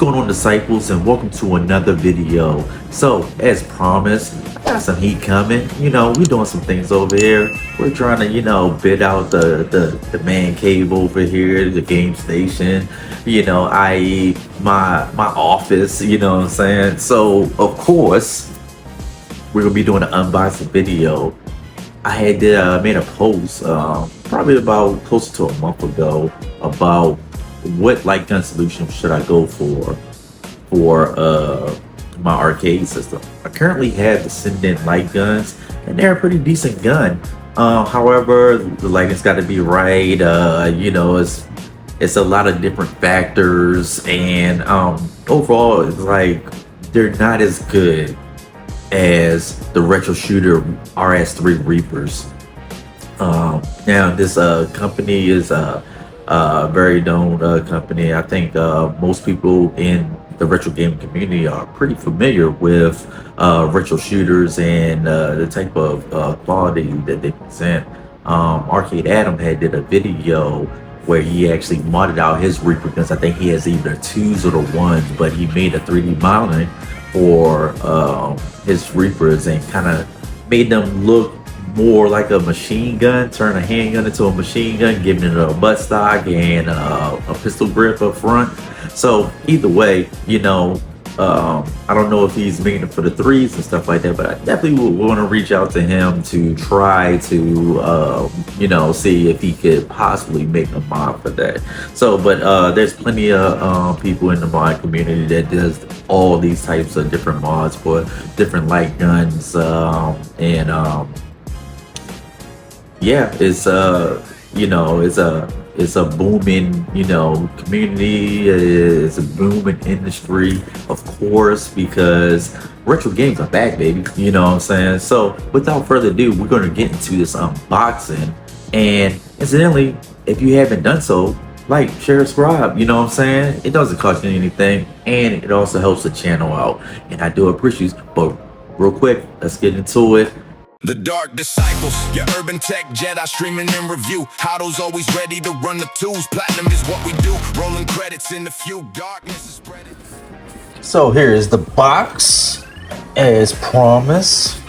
going on, disciples, and welcome to another video. So, as promised, I got some heat coming. We're doing some things over here. We're trying to, bid out the man cave over here, the game station, i.e. my office, you know what I'm saying? So, of course, we're gonna be doing an unboxing video. I had made a post probably about close to a month ago about what light gun solution should I go for my arcade system. I currently have the Send-In light guns, and they're a pretty decent gun. However, the lighting's got to be right. It's a lot of different factors, and overall, it's like they're not as good as the retro shooter RS3 Reapers. Now this company is a very known company. I think most people in the retro gaming community are pretty familiar with retro shooters and the type of quality that they present. Arcade Adam did a video where he actually modded out his Reaper guns. I think he has either twos or the ones, but he made a 3D modeling for his Reapers and kind of made them look more like a machine gun, turn a handgun into a machine gun, giving it a butt stock and a pistol grip up front. So either way, I don't know if he's making it for the threes and stuff like that, but I definitely would want to reach out to him to try to see if he could possibly make a mod for that. So but there's plenty of people in the mod community that does all these types of different mods for different light guns, yeah, it's a booming, community. It's a booming industry, of course, because retro games are back, baby. You know what I'm saying? So without further ado, we're going to get into this unboxing. And incidentally, if you haven't done so, like, share, subscribe, you know what I'm saying? It doesn't cost you anything, and it also helps the channel out, and I do appreciate it. But real quick, let's get into it. The Dark Disciples, your urban tech Jedi streaming in review. Hotto's always ready to run the tools. Platinum is what we do. Rolling credits in the few. Darkness is spreading. So here is the box, as promised.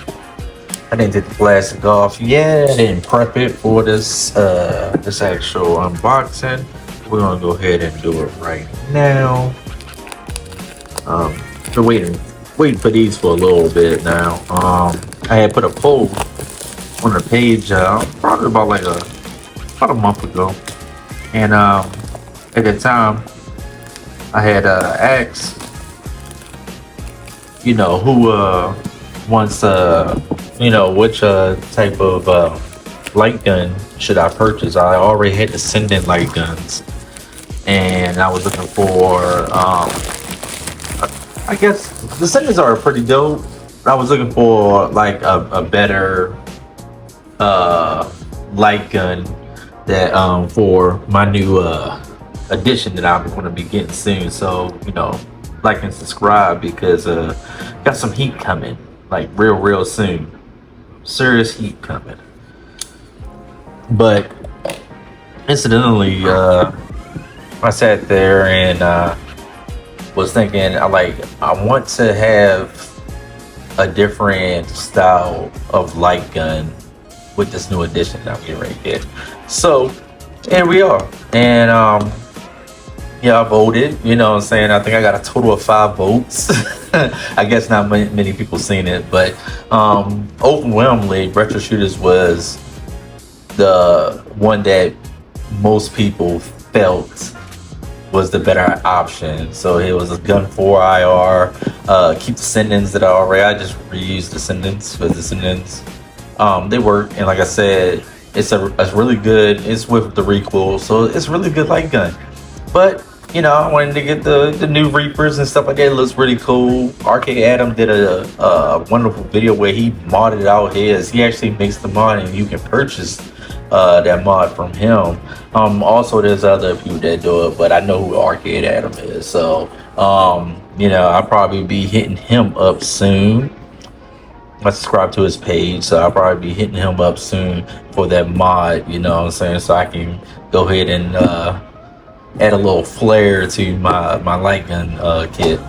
I didn't take the plastic off yet. I didn't prep it for this this actual unboxing. We're gonna go ahead and do it right now. Been waiting for these for a little bit now. I had put a poll on the page probably about a month ago, and at the time I had asked, who wants which type of light gun should I purchase. I already had the Send-In light guns, and I was looking for I guess the Send-Ins are pretty dope. I was looking for like a better light gun that for my new addition that I'm going to be getting soon. So like and subscribe, because got some heat coming, like real soon. Serious heat coming. But incidentally, I sat there and was thinking, I want to have a different style of light gun with this new addition that I'm getting ready to get. So here we are, and I voted. You know what I'm saying? I think I got a total of 5 votes. I guess not many people seen it, but overwhelmingly, retro shooters was the one that most people felt was the better option. So it was a gun 4 IR. Keep the Send-Ins that I already. I just reused the Send-Ins because the Send-Ins they work, and like I said, it's really good. It's with the recoil, so it's really good light gun. But I wanted to get the new Reapers and stuff like that. It looks really cool. Arcade Adam did a wonderful video where he modded out his. He actually makes the mod, and you can purchase that mod from him. Also, there's other people that do it, but I know who Arcade Adam is. So I'll probably be hitting him up soon. I subscribe to his page, so I'll probably be hitting him up soon for that mod, you know what I'm saying, so I can go ahead and add a little flair to my light gun kit.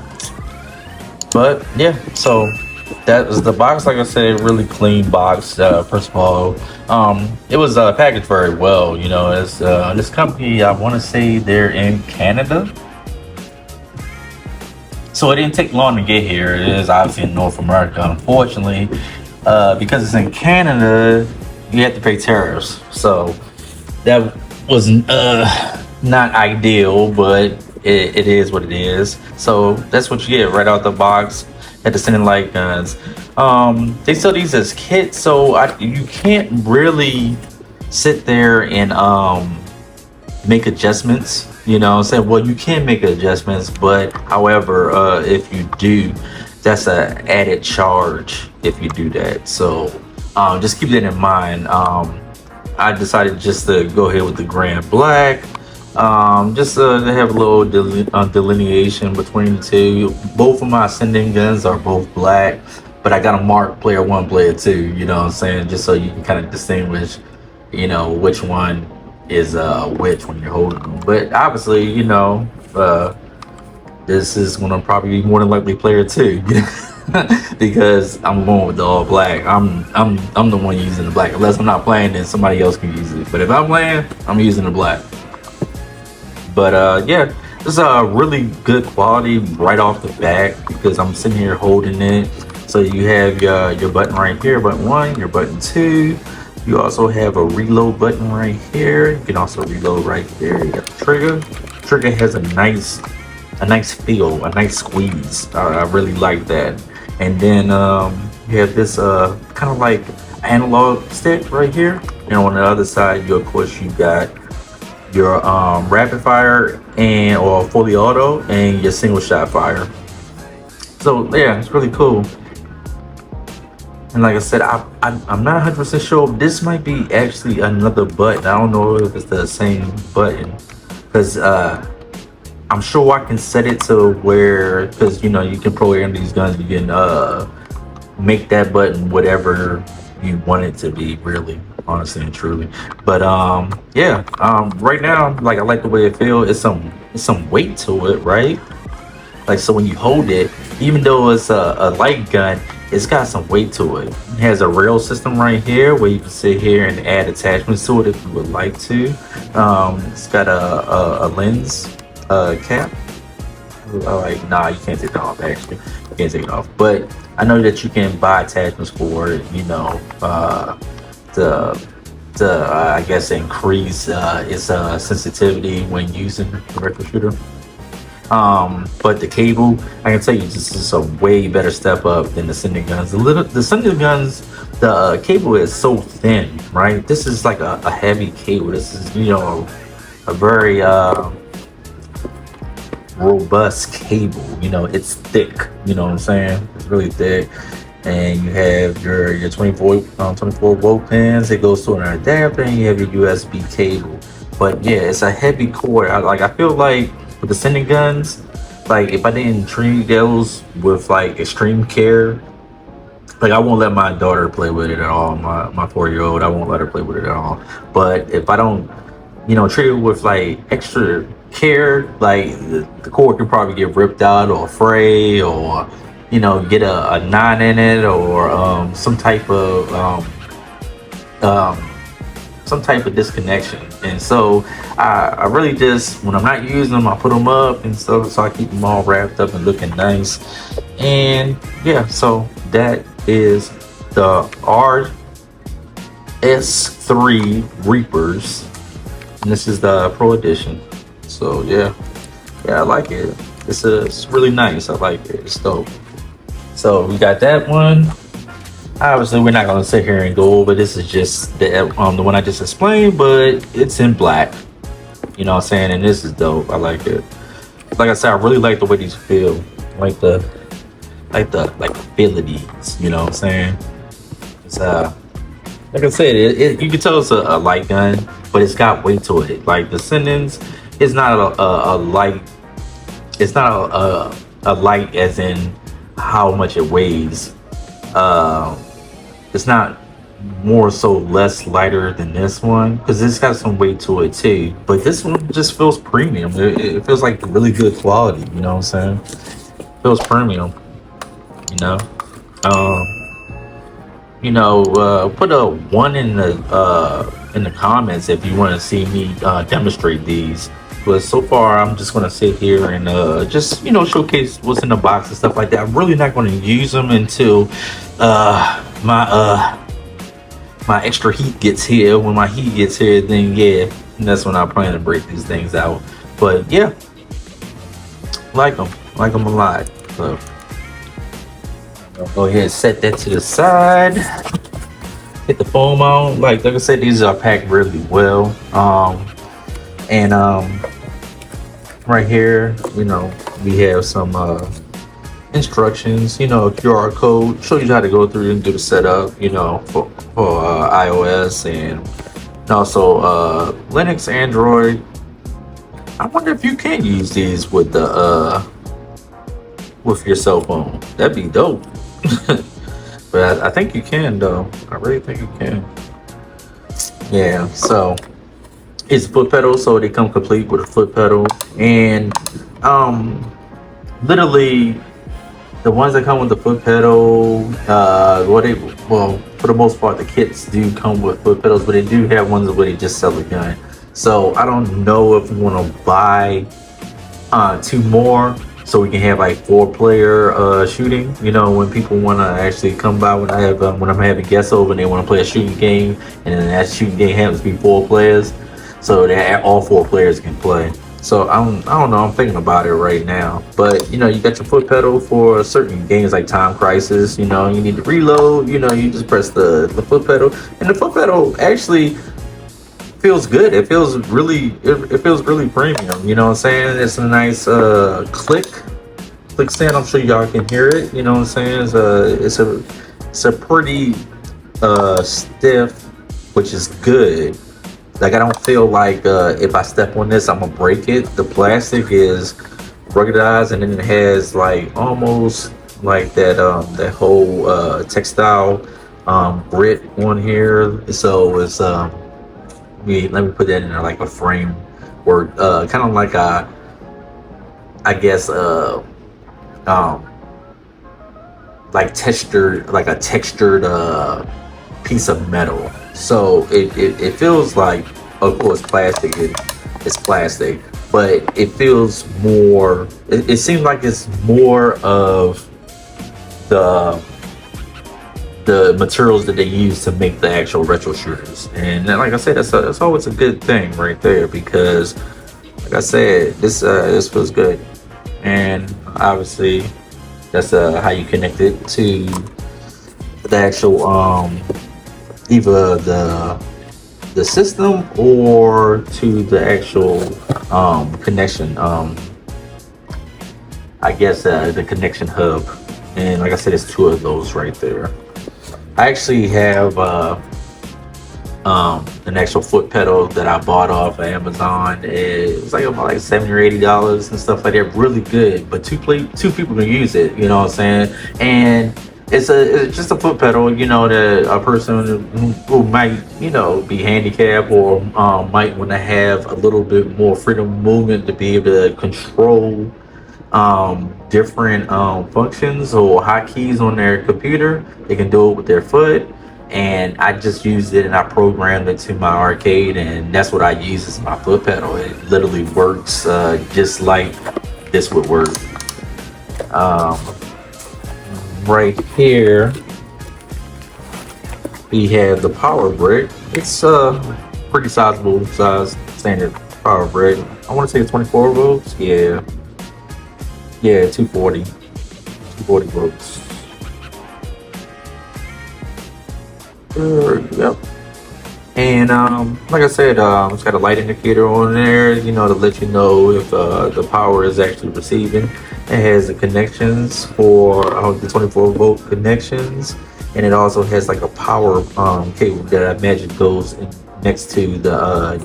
But yeah, so that was the box. Like I said, really clean box. First of all, it was packaged very well. You know, as this company, I want to say they're in Canada. So it didn't take long to get here. It is obviously in North America. Unfortunately, because it's in Canada, you have to pay tariffs. So that was not ideal, but it is what it is. So that's what you get right out the box at the Sending Light Guns. They sell these as kits, so you can't really sit there and make adjustments. You know what I'm saying? Well, you can make adjustments, but however, if you do, that's a added charge if you do that. So just keep that in mind. I decided just to go ahead with the Grand Black. Just to have a little delineation between the two. Both of my sending guns are both black, but I got a marked player 1, player 2, you know what I'm saying? Just so you can kind of distinguish, you know, which one is which when you're holding them. But obviously, you know, this is gonna probably be more than likely player 2. Because I'm going with the all black. I'm the one using the black. Unless I'm not playing, then somebody else can use it. But if I'm playing, I'm using the black. But yeah, this is a really good quality right off the bat because I'm sitting here holding it. So you have your button right here, button 1, your button 2. You also have a reload button right here. You can also reload right there. You got the trigger. Trigger has a nice feel, a nice squeeze. I really like that. And then you have this kind of like analog stick right here. And on the other side, of course, you got your rapid fire or fully auto and your single shot fire. So yeah, it's really cool. And like I said, I'm not 100% sure. This might be actually another button. I don't know if it's the same button because I'm sure I can set it to where, because you know you can program these guns. You can make that button whatever you want it to be, really, honestly and truly. But yeah, right now, like I like the way it feels. It's some weight to it, right? Like, so when you hold it, even though it's a light gun, it's got some weight to it. It has a rail system right here where you can sit here and add attachments to it if you would like to. It's got a lens cap. Like, nah, you can't take it off. Actually, you can't take it off. But I know that you can buy attachments for it. You know, to I guess increase its sensitivity when using the regular shooter. But the cable, I can tell you, this is a way better step up than the sending guns. The sending guns, the cable is so thin, right? This is like a heavy cable. This is, you know, a very robust cable. You know, it's thick. You know what I'm saying? It's really thick. And you have your 24 volt pins. It goes to an adapter, and you have your USB cable. But yeah, it's a heavy cord. I feel like with the sending guns, like if I didn't treat those with like extreme care, like I won't let my daughter play with it at all. My 4-year-old, I won't let her play with it at all. But if I don't, you know, treat it with like extra care, like the cord can probably get ripped out or fray, or you know, get a knot in it, or some type of disconnection. And so I really just, when I'm not using them, I put them up and stuff, so I keep them all wrapped up and looking nice. And yeah, so that is the RS3 Reapers, and this is the Pro Edition. So yeah, I like it. It's really nice. I like it. It's dope. So we got that one. Obviously, we're not gonna sit here and go over. This is just the one I just explained, but it's in black. You know what I'm saying? And this is dope. I like it. Like I said, I really like the way these feel. Like the feel of these. You know what I'm saying? It's like I said, you can tell it's a light gun, but it's got weight to it. Like the Sendings, it's not a light. It's not a light as in how much it weighs. It's not more so less lighter than this one because this got some weight to it too. But this one just feels premium. It feels like really good quality. You know what I'm saying? Feels premium. You know. Um, put a one in the comments if you want to see me demonstrate these. But so far, I'm just gonna sit here and just showcase what's in the box and stuff like that. I'm really not gonna use them until my extra heat gets here. When my heat gets here, then yeah, that's when I plan to break these things out. But yeah, like them a lot. So I'll go ahead and set that to the side. Hit the foam out. Like I said, these are packed really well. And right here, we have some instructions. QR code show you how to go through and do the setup. For iOS and also Linux, Android. I wonder if you can use these with the with your cell phone. That'd be dope. But I think you can though. I really think you can. Yeah. So it's foot pedal, so they come complete with a foot pedal, and literally the ones that come with the foot pedal, for the most part, the kits do come with foot pedals, but they do have ones where they just sell the gun. So I don't know if we want to buy two more so we can have like 4-player shooting. When people want to actually come by when I'm having guests over and they want to play a shooting game, and then that shooting game happens to be 4 players, so that all 4 players can play. So I don't know. I'm thinking about it right now. But you got your foot pedal for certain games like Time Crisis. You need to reload. You just press the foot pedal, and the foot pedal actually feels good. It feels really premium. You know what I'm saying? It's a nice click sound. I'm sure y'all can hear it. You know what I'm saying? It's a pretty stiff, which is good. Like I don't feel like if I step on this, I'm gonna break it. The plastic is ruggedized, and then it has like almost like that whole textile grit on here. So it's let me put that in there like a frame, or kind of like I guess like a textured piece of metal. So it feels like, of course, plastic. It's plastic, but it feels more. It seems like it's more of the materials that they use to make the actual retro shooters. And like I said, that's always a good thing right there, because like I said, this feels good. And obviously that's how you connect it to the actual either the system or to the actual connection, I guess the connection hub. And like I said, it's 2 of those right there. I actually have an actual foot pedal that I bought off of Amazon. It was like about like $70 or $80 and stuff like that. Really good, but two people can use it. You know what I'm saying? And it's just a foot pedal. That a person who might be handicapped or might want to have a little bit more freedom of movement to be able to control different functions or hotkeys on their computer. They can do it with their foot. And I just used it and I programmed it to my arcade, and that's what I use as my foot pedal. It literally works just like this would work. Right here we have the power brick. It's pretty sizable size standard power brick. I want to say 24 volts. Yeah, 240 volts. Yep. And like I said, it's got a light indicator on there, to let you know if the power is actually receiving. It has the connections for the 24 volt connections, and it also has like a power cable that I imagine goes next to the.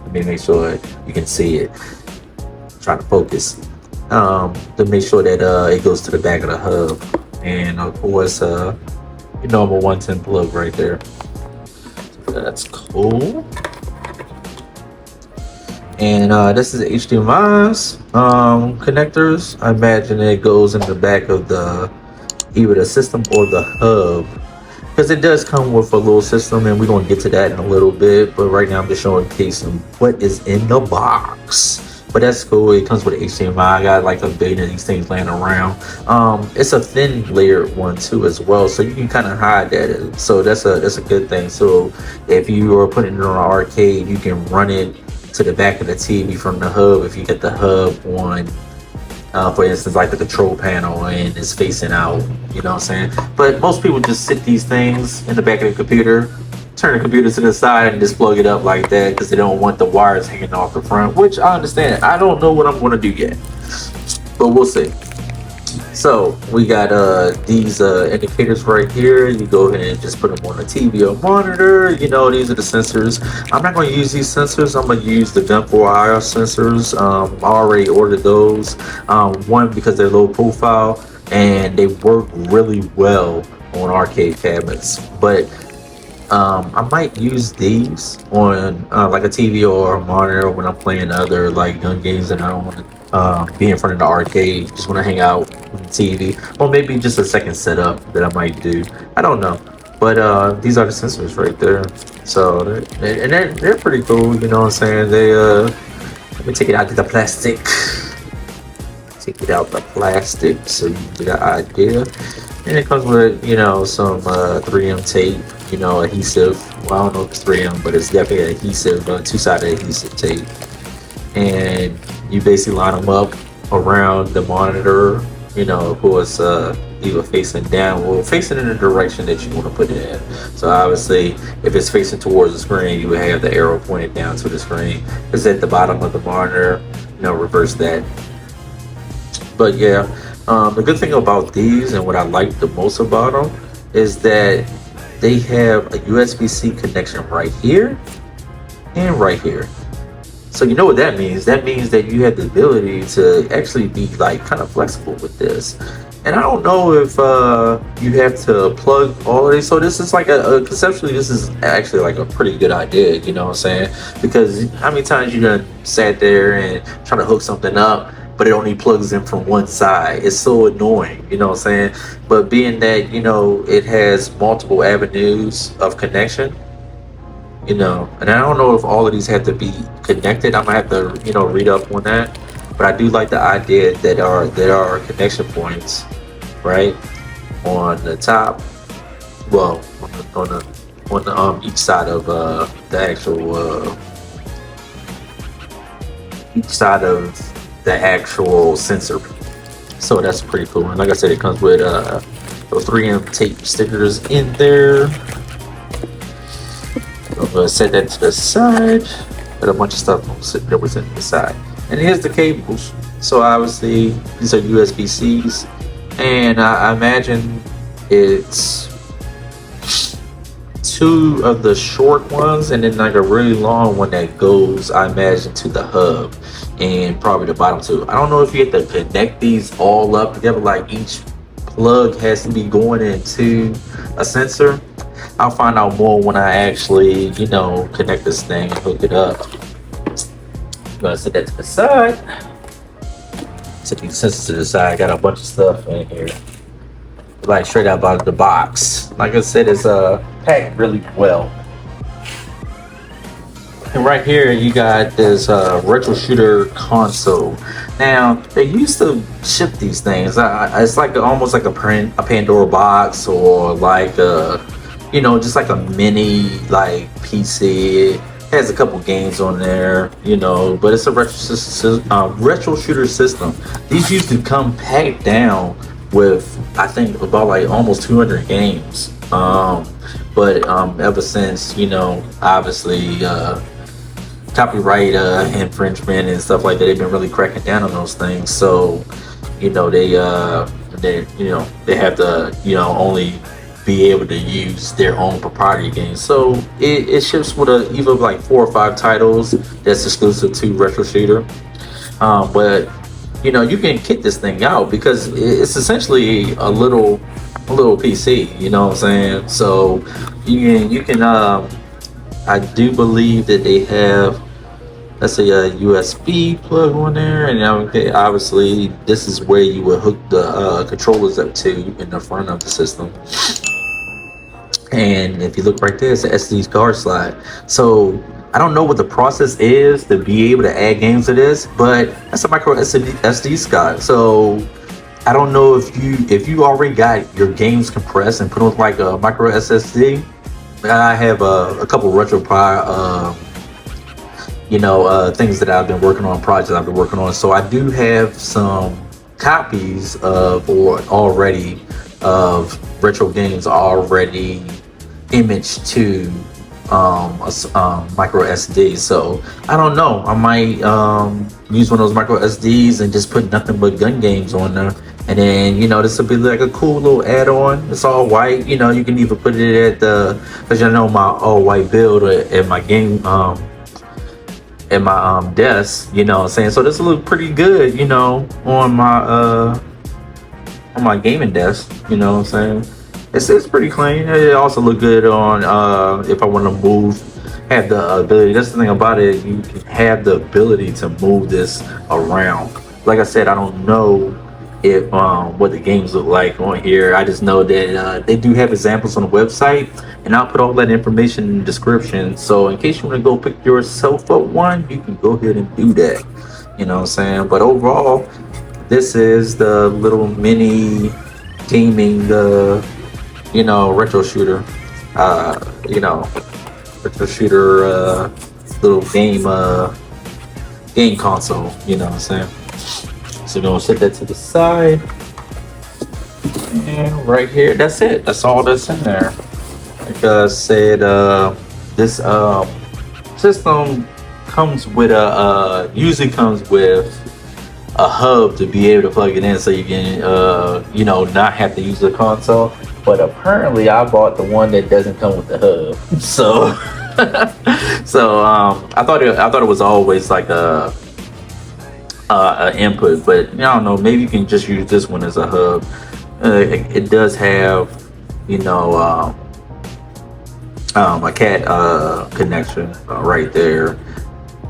Let me make sure you can see it. Trying to focus to make sure that it goes to the back of the hub, and of course You know, I'm a 110 plug right there. That's cool. And this is HDMI's connectors. I imagine it goes in the back of the either the system or the hub, because it does come with a little system, and we're gonna get to that in a little bit. But right now I'm just showing case what is in the box. But that's cool. It comes with HDMI. I got like a billion of these things laying around. It's a thin layered one too as well, so you can kind of hide that. So that's a good thing. So if you are putting it on an arcade, you can run it to the back of the TV from the hub. If you get the hub on, for instance, like the control panel, and it's facing out, you know what I'm saying? But most people just sit these things in the back of the computer, turn the computer to the side, and just plug it up like that because they don't want the wires hanging off the front, which I understand. I don't know what I'm going to do yet, but we'll see. So we got these indicators right here. You go ahead and just put them on a TV or monitor. You know, these are the sensors. I'm not going to use these sensors. I'm going to use the Gun 4 IR sensors. I already ordered those. One, because they're low profile and they work really well on arcade cabinets. But I might use these on like a TV or a monitor when I'm playing other like gun games and I don't want to be in front of the arcade. Just want to hang out on the TV, or maybe just a second setup that I might do. I don't know, but these are the sensors right there. So they're pretty cool. You know what I'm saying? They let me take it out of the plastic. Take it out the plastic so you get an idea. And it comes with, you know, some 3M tape, you know, adhesive. Well, I don't know if it's 3M, but it's definitely adhesive, two-sided adhesive tape. And you basically line them up around the monitor, you know, of course, either facing down or facing in the direction that you want to put it in. So obviously, if it's facing towards the screen, you would have the arrow pointed down to the screen. If it's at the bottom of the monitor, you know, reverse that. But yeah, the good thing about these and what I like the most about them is that they have a USB-C connection right here and right here. So you know what that means? That means that you have the ability to actually be like kind of flexible with this. And I don't know if you have to plug all of these. So this is like conceptually, this is actually like a pretty good idea, you know what I'm saying? Because how many times you done sat there and trying to hook something up, but it only plugs in from one side? It's so annoying, you know what I'm saying? But being that, you know, it has multiple avenues of connection, you know, and I don't know if all of these have to be connected. I'm gonna have to, you know, read up on that. But I do like the idea that there are connection points, right, on the top. Well, on the each side of the actual sensor. So that's pretty cool. And like I said, it comes with those 3M tape stickers in there. I'm gonna set that to the side. Got a bunch of stuff that was in the side. And here's the cables. So obviously these are USB-Cs, and I imagine it's two of the short ones and then like a really long one that goes, I imagine, to the hub and probably the bottom two. I don't know if you have to connect these all up together, like each plug has to be going into a sensor. I'll find out more when I actually, you know, connect this thing and hook it up. I'm gonna set that to the side. Set these sensors to the side. Got a bunch of stuff in here, like straight out of the box. Like I said, it's packed really well. And right here you got this retro shooter console. Now they used to ship these things. It's like almost like a Pandora box, or like a, you know, just like a mini like PC. It has a couple games on there, you know, but it's a retro shooter system. These used to come packed down with, I think, about like almost 200 games. But ever since, you know, obviously copyright infringement and stuff like that, they've been really cracking down on those things. So, you know, they you know, they have to, you know, only be able to use their own proprietary games. So it ships with either like 4 or 5 titles that's exclusive to retro shooter. But you can kit this thing out because it's essentially a little PC. You know what I'm saying? So you can I do believe that they have, let's say, a USB plug on there, and okay, obviously this is where you would hook the controllers up to in the front of the system. And if you look right there, it's an SD card slide. So I don't know what the process is to be able to add games to this, but that's a micro SD slide. So I don't know if you already got your games compressed and put on like a micro SSD. I have a couple RetroPie things that I've been working on, projects I've been working on. So I do have some copies of or already of retro games already imaged to micro SD. So I don't know. I might use one of those micro SDs and just put nothing but gun games on there. And then, this will be like a cool little add-on. It's all white. You can either put it at because my all white build at my game at my desk, you know what I'm saying? So this will look pretty good, on my gaming desk, you know what I'm saying? It's pretty clean. It also look good on if I want to move, have the ability. That's the thing about it, you can have the ability to move this around. Like I said, I don't know if what the games look like on here. I just know that they do have examples on the website, and I'll put all that information in the description. So in case you want to go pick yourself up one, you can go ahead and do that. You know what I'm saying? But overall, this is the little mini gaming retro shooter retro shooter little game console, you know what I'm saying? So we're gonna set that to the side, and right here, that's it. That's all that's in there. Like I said, this system comes with usually comes with a hub to be able to plug it in, so you can not have to use the console. But apparently, I bought the one that doesn't come with the hub. So, I thought it was always like a input, but I don't know. Maybe you can just use this one as a hub. It does have, a cat connection right there,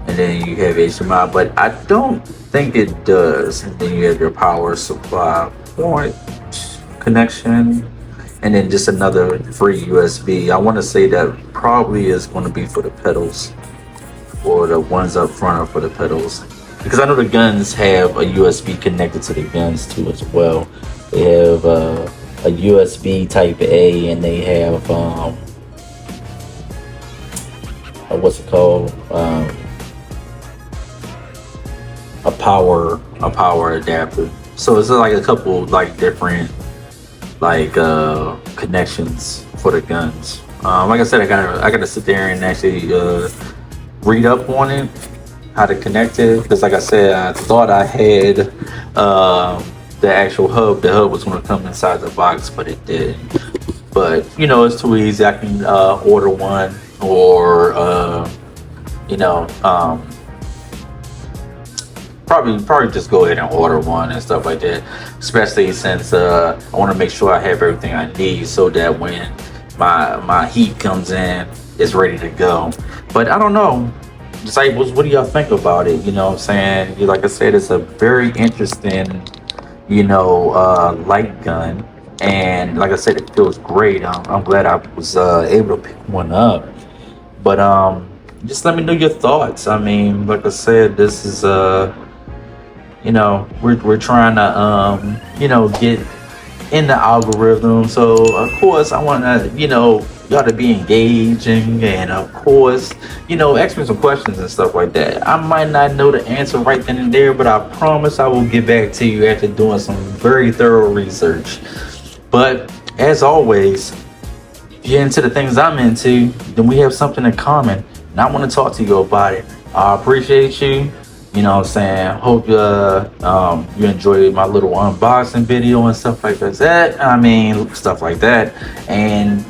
and then you have HDMI, but I don't think it does. And then you have your power supply point connection, and then just another free USB. I want to say that probably is going to be for the pedals, or the ones up front are for the pedals, because I know the guns have a USB connected to the guns too as well. They have a USB type A, and they have what's it called, a power adapter. So it's like a couple like different connections for the guns. Like I said, I gotta sit there and actually read up on it, how to connect it, because like I said, I thought I had the actual hub. The hub was going to come inside the box, but it didn't. But it's too easy. I can order one, or probably just go ahead and order one and stuff like that, especially since I want to make sure I have everything I need, so that when my heat comes in, it's ready to go. But I don't know, disciples, what do y'all think about it? You know what I'm saying? Like I said, it's a very interesting light gun, and like I said, it feels great. I'm glad I was able to pick one up. But just let me know your thoughts. I mean, like I said, this is we're trying to get in the algorithm. So of course I want to y'all to be engaging, and of course ask me some questions and stuff like that. I might not know the answer right then and there, but I promise I will get back to you after doing some very thorough research. But as always, if you're into the things I'm into, then we have something in common, and I want to talk to you about it. I appreciate you. You know what I'm saying? Hope you enjoyed my little unboxing video and stuff like that. I mean, stuff like that. And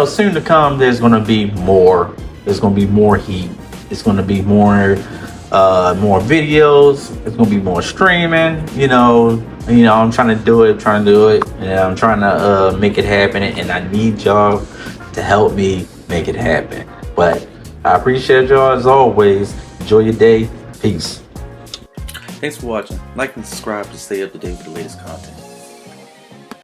soon to come, there's going to be more. There's going to be more heat. It's going to be more more videos. It's gonna be more streaming. I'm trying to do it, and I'm trying to make it happen. And I need y'all to help me make it happen. But I appreciate y'all as always. Enjoy your day. Peace. Thanks for watching. Like and subscribe to stay up to date with the latest content.